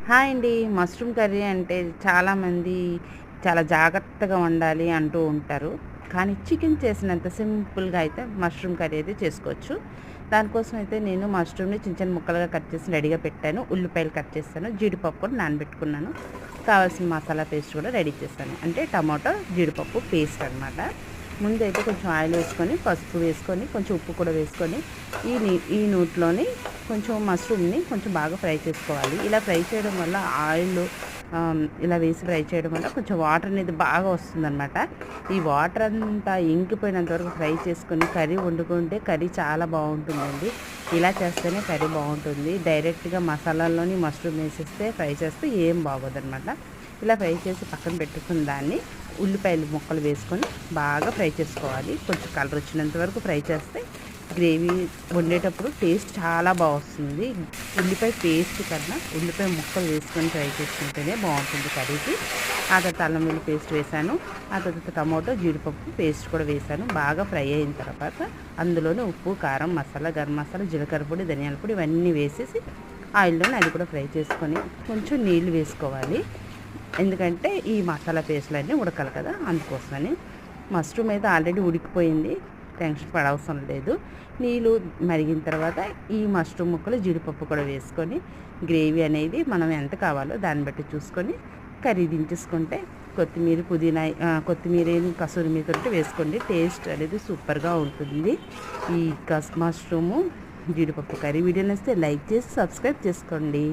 Hi అండి. Mushroom curry అంటే చాలామంది చాలా జాగ్రత్తగా వండాలి అంటూ ఉంటారు. కానీ చికెన్ చేసినంత సింపుల్‌గా అయితే మష్రూమ్ కర్రీ అయితే చేసుకోవచ్చు. దానికోసం అయితే నేను మష్రూమ్‌ని చిన్న చిన్న ముక్కలుగా కట్ చేసి రెడీగా పెట్టాను. ఉల్లిపాయలు కట్ చేశాను. జీడిపప్పు కూడా నానబెట్టుకున్నాను. కావాల్సిన మసాలా పేస్ట్ కూడా రెడీ చేశాను. అంటే టమాటో, జీడిపప్పు పేస్ట్ అనమాట. ముందైతే కొంచెం ఆయిల్ వేసుకొని, పసుపు వేసుకొని, కొంచెం ఉప్పు కూడా వేసుకొని ఈ నూట్లోని కొంచెం మష్రూమ్‌ని కొంచెం బాగా ఫ్రై చేసుకోవాలి. ఇలా ఫ్రై చేయడం వల్ల ఇలా వేసి ఫ్రై చేయడం వల్ల కొంచెం వాటర్ అనేది బాగా వస్తుందనమాట. ఈ వాటర్ అంతా ఇంకిపోయినంత వరకు ఫ్రై చేసుకొని కర్రీ వండుకుంటే కర్రీ చాలా బాగుంటుందండి. ఇలా చేస్తేనే కర్రీ బాగుంటుంది. డైరెక్ట్‌గా మసాలాల్లోని మష్రూమ్ వేసేస్తే ఫ్రై చేస్తే ఏం బాగోదనమాట. ఇలా ఫ్రై చేసి పక్కన పెట్టుకున్న దాన్ని ఉల్లిపాయలు ముక్కలు వేసుకొని బాగా ఫ్రై చేసుకోవాలి. కొంచెం కలర్ వచ్చినంత వరకు ఫ్రై చేస్తే గ్రేవీ వండేటప్పుడు టేస్ట్ చాలా బాగా వస్తుంది. ఉల్లిపాయ పేస్ట్ కన్నా ఉల్లిపాయ ముక్కలు వేసుకొని ఫ్రై చేసుకుంటేనే బాగుంటుంది కర్రీకి. ఆ తర్వాత అల్లం వెల్లుల్లి పేస్ట్ వేసాను. ఆ తర్వాత టమాటో, జీడిపప్పు పేస్ట్ కూడా వేసాను. బాగా ఫ్రై అయిన తర్వాత అందులోనే ఉప్పు, కారం, మసాలా, గరం మసాలా, జీలకర్ర పొడి, ధనియాల పొడి ఇవన్నీ వేసేసి ఆయిల్లోనే అది కూడా ఫ్రై చేసుకొని కొంచెం నీళ్లు వేసుకోవాలి. ఎందుకంటే ఈ మసాలా పేస్టులన్నీ ఉడకాలి కదా, అందుకోసమని. మష్రూమ్ అయితే ఆల్రెడీ ఉడికిపోయింది, టెన్షన్ పడవసరం లేదు. నీళ్ళు మరిగిన తర్వాత ఈ మష్రూమ్ ముక్కలు, జీడిపప్పు కూడా వేసుకొని గ్రేవీ అనేది మనం ఎంత కావాలో దాన్ని బట్టి చూసుకొని కర్రీ దించేసుకుంటే కొత్తిమీర, కసూరి మేతి ఉంటే వేసుకోండి. టేస్ట్ అనేది సూపర్గా ఉంటుంది. ఈ మష్రూము, జీడిపప్పు కర్రీ వీడియో నచ్చితే లైక్ చేసి సబ్స్క్రైబ్ చేసుకోండి.